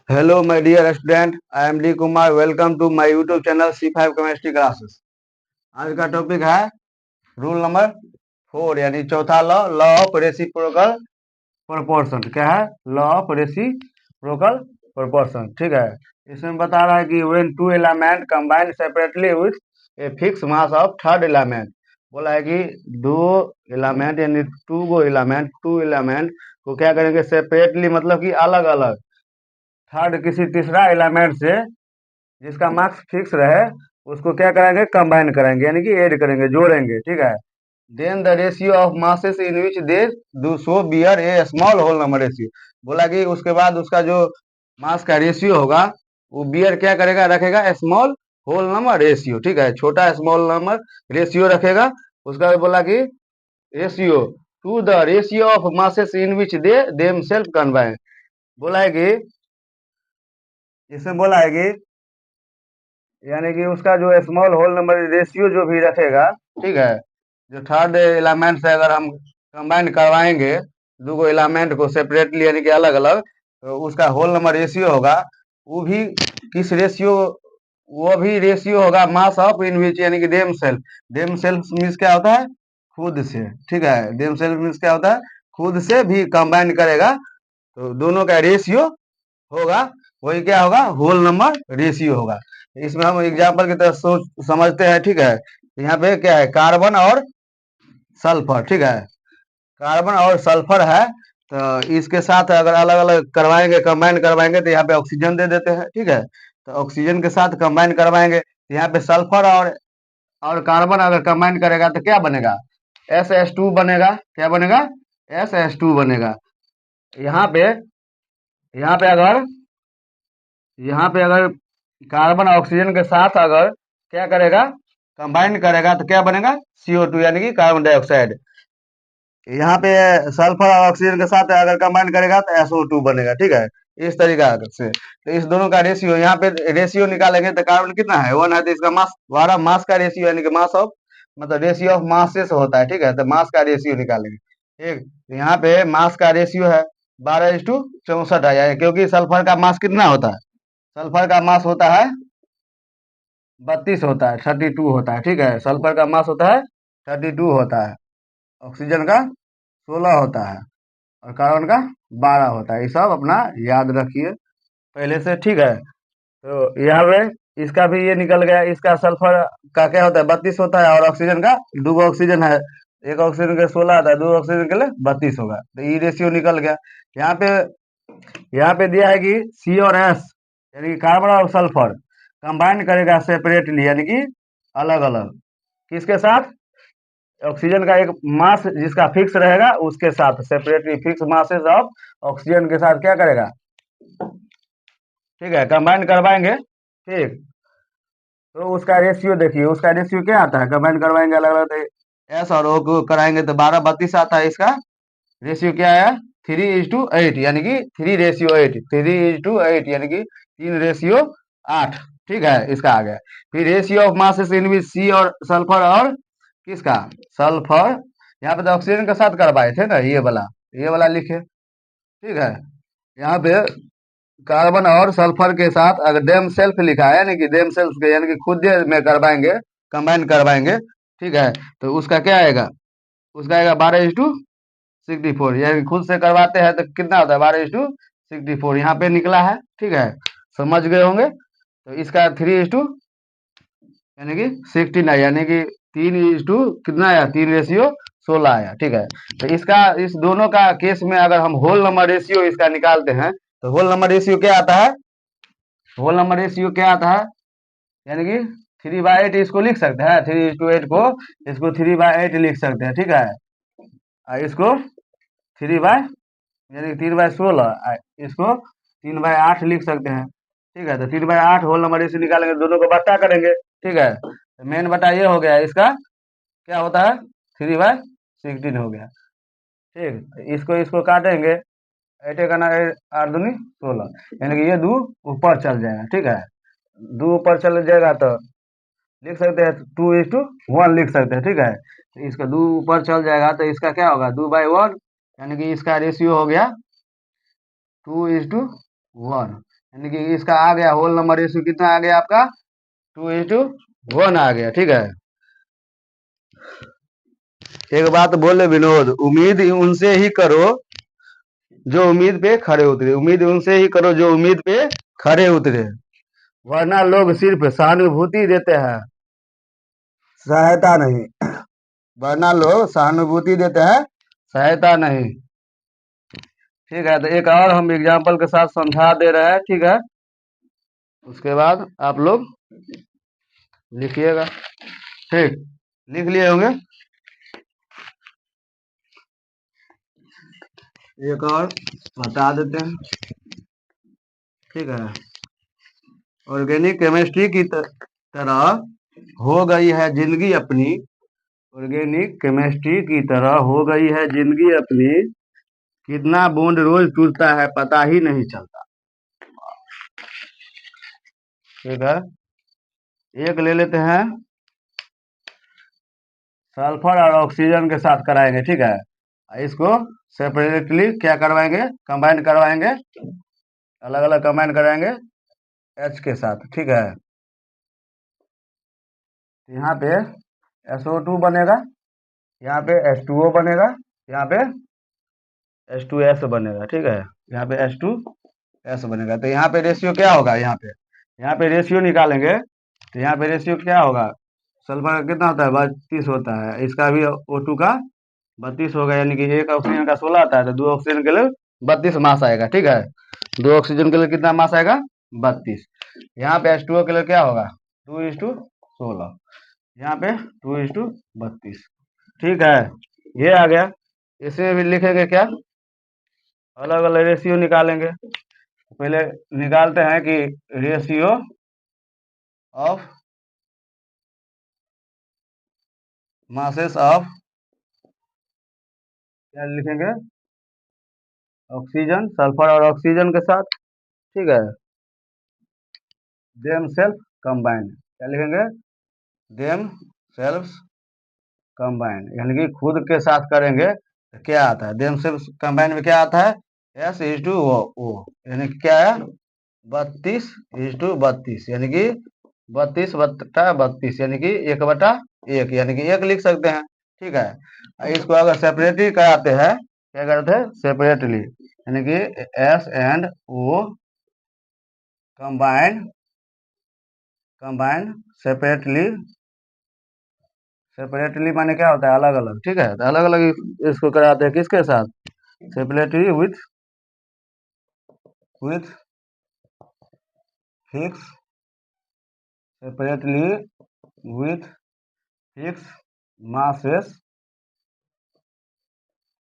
Hello, my dear student. I am D Kumar. Welcome to my YouTube channel C5 Chemistry Classes. आज का topic है rule number 4 यानी चौथा law of reciprocal proportion. क्या है? Law of reciprocal proportion. ठीक है, इसमें बता रहा है कि when two element combine separately with a fix mass of third element. बोला है कि दो एलिमेंट यानी टू एलिमेंट को क्या करेंगे? सेपरेटली मतलब कि अलग अलग थर्ड किसी तीसरा एलिमेंट से जिसका मार्क्स फिक्स रहे उसको क्या कराएंगे? कंबाइन कराएंगे यानी कि ऐड करेंगे, जोड़ेंगे। ठीक है, then the ratio of masses in which they do so bear a small whole number ratio. बोला कि उसके बाद उसका जो मास का रेशियो होगा वो बियर क्या करेगा? रखेगा स्मॉल होल नंबर रेशियो। ठीक है, छोटा स्मॉल नंबर रेशियो रखेगा। उसका भी बोला कि ratio two the ratio of masses in which they them self combine. बोला है कि इसमें बोला है कि यानी कि उसका जो स्मॉल होल नंबर रेशियो जो भी रखेगा, ठीक है, जो थर्ड एलिमेंट से अगर हम कंबाइन करवाएंगे दो एलिमेंट को सेपरेटली यानी कि अलग अलग, तो उसका होल नंबर रेशियो होगा वो भी किस रेशियो? वो भी रेशियो होगा मास ऑफ इन विच यानी कि डेम सेल्फ मीन्स क्या होता है? खुद से। ठीक है, डेम सेल्फ मीन्स क्या होता है? खुद से भी कंबाइन करेगा तो दोनों का रेशियो होगा, वही क्या होगा? होल नंबर रेशियो होगा। इसमें हम एग्जांपल की तरह सोच समझते हैं। ठीक है, यहाँ पे क्या है? कार्बन और सल्फर। ठीक है, कार्बन और सल्फर है, तो इसके साथ अगर अलग अलग करवाएंगे, कंबाइन करवाएंगे तो यहाँ पे ऑक्सीजन दे देते हैं। ठीक है, तो ऑक्सीजन के साथ कंबाइन करवाएंगे तो यहाँ पे सल्फर और कार्बन अगर कंबाइन करेगा तो क्या बनेगा? SH2 बनेगा। क्या बनेगा? SH2 बनेगा। यहाँ पे यहाँ पे अगर यहाँ पे अगर कार्बन ऑक्सीजन के साथ अगर क्या करेगा? कंबाइन करेगा तो क्या बनेगा? CO2 यानी कि कार्बन डाइऑक्साइड। यहाँ पे सल्फर और ऑक्सीजन के साथ अगर कंबाइन करेगा तो SO2 बनेगा। ठीक है, इस तरीका से तो इस दोनों का रेशियो यहाँ पे रेशियो निकालेंगे तो कार्बन कितना है? 1 है, तो इसका मास हमारा मास का रेशियो यानी कि मास ऑफ मतलब रेशियो ऑफ मासेस होता है। ठीक है, तो मास का रेशियो निकालेंगे। ठीक, तो यहाँ पे मास का रेशियो है 12:64 है, क्योंकि सल्फर का मास कितना होता है? सल्फर का मास होता है 32 होता है, 32 होता है। ठीक है, सल्फर का मास होता है 32 होता है, ऑक्सीजन का 16 होता है और कार्बन का 12 होता है। ये सब अपना याद रखिए पहले से। ठीक है, तो यहाँ पे इसका भी ये निकल गया। इसका सल्फर का क्या होता है? 32 होता है और ऑक्सीजन का दो ऑक्सीजन है, एक ऑक्सीजन के 16 आता है, दो ऑक्सीजन के लिए 32 होगा, तो ये रेशियो निकल गया। यहाँ पे दिया है कि सी और एस यानी कि कार्बन और सल्फर कंबाइन करेगा सेपरेटली यानी कि अलग अलग किसके साथ? ऑक्सीजन का एक मास जिसका फिक्स रहेगा उसके साथ separately fix masses of oxygen के साथ क्या करेगा? ठीक है, कंबाइन करवाएंगे। ठीक, तो उसका रेशियो देखिए, उसका रेशियो क्या आता है? कंबाइन करवाएंगे अलग अलग तो एस और ओ को कराएंगे तो 12:32 आता है। इसका रेशियो क्या है? 3:8 यानी कि 3:8, 3:8 यानी कि 3:8। ठीक है, इसका आ गया। फिर रेशियो ऑफ मासेस इन विच सी और सल्फर और किसका? सल्फर। यहाँ पे तो ऑक्सीजन के साथ करवाए थे ना, ये वाला लिखे। ठीक है, यहाँ पे कार्बन और सल्फर के साथ अगर डेम सेल्फ लिखा है यानी कि डेम सेल्फ के यानी कि खुद में करवाएंगे, कंबाइन करवाएंगे। ठीक है, तो उसका क्या आएगा? उसका आएगा 12:64 यानी खुद से करवाते हैं तो कितना होता है? 12:64 यहाँ पे निकला है। ठीक है, समझ गए होंगे। तो इसका 3:, यानी कि 16 है, यानी कि 3:, कितना आया? 3:16 आया। ठीक है, तो इसका इस दोनों का केस में अगर हम होल नंबर रेशियो इसका निकालते हैं तो होल नंबर रेशियो क्या आता है? होल नंबर रेशियो क्या आता है? यानी कि 3/8 इसको लिख सकते हैं, 3:8 को इसको 3/8 लिख सकते हैं। ठीक है, इसको 3 बाय यानी कि 3/16 इसको 3/8 लिख सकते हैं। ठीक है, तो 3/8 होल नंबर रेशियो निकालेंगे, दोनों को बट्टा करेंगे। ठीक है, तो मेन बटा ये हो गया, इसका क्या होता है? 3/16 हो गया। ठीक, इसको इसको काटेंगे, 8 का ना 8 दूनी 16 यानी कि ये दो ऊपर चल जाएगा। ठीक है, दो ऊपर चल जाएगा तो लिख सकते हैं 2:1 लिख सकते हैं। ठीक है, तो इसका दो ऊपर चल जाएगा तो इसका क्या होगा? 2/1 यानी कि इसका रेशियो हो गया 2:1। यानी कि इसका आ गया होल नंबर रेशियो कितना आ गया आपका 2:1 आ गया। ठीक है, एक बात बोले विनोद, उम्मीद उनसे ही करो जो उम्मीद पे खड़े उतरे, उम्मीद उनसे ही करो जो उम्मीद पे खड़े उतरे, वरना लोग सिर्फ सहानुभूति देते हैं, सहायता नहीं। वरना लोग सहानुभूति देते हैं, सहायता नहीं। ठीक है, तो एक और हम एग्जाम्पल के साथ समझा दे रहे हैं। ठीक है, उसके बाद आप लोग लिखिएगा। ठीक, लिख लिए होंगे। एक और बता देते हैं। ठीक है, ऑर्गेनिक केमिस्ट्री की तरह हो गई है जिंदगी अपनी, ऑर्गेनिक केमिस्ट्री की तरह हो गई है जिंदगी अपनी, कितना बूंद रोज टूटता है पता ही नहीं चलता। ठीक है, एक ले लेते हैं, सल्फर और ऑक्सीजन के साथ कराएंगे। ठीक है, इसको सेपरेटली क्या करवाएंगे, कंबाइन करवाएंगे, अलग अलग कंबाइन कराएंगे H के साथ। ठीक है, यहाँ पे SO2 बनेगा, यहाँ पे H2O बनेगा, यहाँ पे H2S बनेगा। ठीक है, यहाँ पे H2S बनेगा। तो यहाँ पे रेशियो क्या होगा, यहाँ पे रेशियो निकालेंगे तो यहाँ पे रेशियो क्या होगा, सल्फर का कितना होता है 32 होता है, इसका भी O2 का 32 होगा, यानी कि एक ऑक्सीजन का 16 आता है, तो 2 ऑक्सीजन के लिए 32 मास आएगा। ठीक है, 2 ऑक्सीजन के लिए कितना मास आएगा 32। यहाँ पे H2O के लिए क्या होगा 2:16, यहाँ पे 2:32। ठीक है, ये आ गया। इसमें भी लिखेंगे क्या, अलग अलग रेशियो निकालेंगे। पहले निकालते हैं कि रेशियो ऑफ मासेस ऑफ, क्या लिखेंगे, ऑक्सीजन, सल्फर और ऑक्सीजन के साथ। ठीक है, देम सेल्फ कंबाइंड, क्या लिखेंगे, देम सेल्फ कंबाइंड, यानी कि खुद के साथ करेंगे तो क्या आता है, देम सेल्फ कंबाइंड में क्या आता है S:O, यानी कि क्या है 32:32, यानी कि 32/32, यानी कि 1/1, यानी कि 1 लिख सकते हैं। ठीक है, इसको अगर सेपरेटली कराते हैं, क्या करते हैं सेपरेटली, यानी कि S&O कंबाइंड सेपरेटली, सेपरेटली माने क्या होता है अलग अलग। ठीक है, तो अलग अलग इसको कराते हैं किसके साथ, separately with fix, separately with fix masses,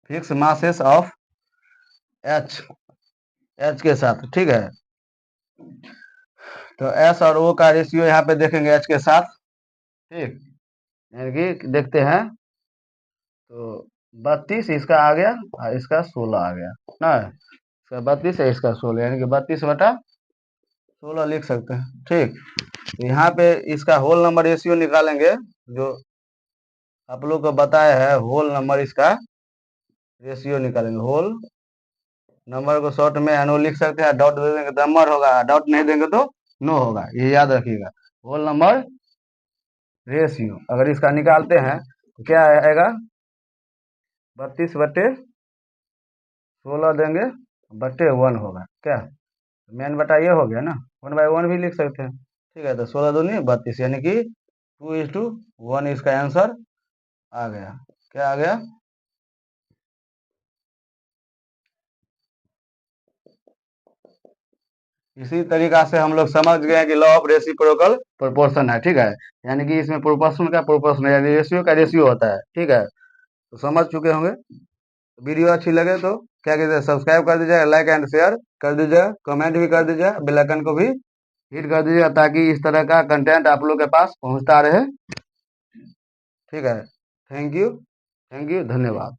fix masses of H के साथ। ठीक है, तो S और O का रेशियो यहाँ पे देखेंगे H के साथ। ठीक, यानी कि देखते हैं तो 32 इसका आ गया और इसका 16 आ गया ना, इसका 32 है इसका 16, यानी कि 32/16 लिख सकते हैं। ठीक, तो यहाँ पे इसका होल नंबर रेशियो निकालेंगे, जो आप लोग को बताया है होल नंबर, इसका रेशियो निकालेंगे। होल नंबर को शॉर्ट में नो लिख सकते हैं, डॉट दे देंगे तो नंबर होगा, डॉट नहीं देंगे तो नो होगा, ये याद रखिएगा। होल नंबर रेशियो अगर इसका निकालते हैं तो क्या आएगा 32/16 देंगे, /1 होगा क्या, मेन बटा ये हो गया ना, 1/1 भी लिख सकते हैं। ठीक है, तो 16 दूनी 32, यानी कि 2:1 इसका आंसर आ गया। क्या आ गया, इसी तरीका से हम लोग समझ गए कि लॉ ऑफ रेसिप्रोकल प्रोपोर्शन है। ठीक है, यानी कि इसमें प्रोपोर्शन का प्रोपोर्शन यानी रेशियो का रेशियो होता है। ठीक है, तो समझ चुके होंगे। वीडियो अच्छी लगे तो क्या कहते हैं सब्सक्राइब कर दीजिएगा, लाइक एंड शेयर कर दीजिएगा, कमेंट भी कर दीजिएगा, बेल आइकन को भी हिट कर दीजिएगा, ताकि इस तरह का कंटेंट आप लोग के पास पहुंचता रहे। ठीक है, थैंक यू, धन्यवाद।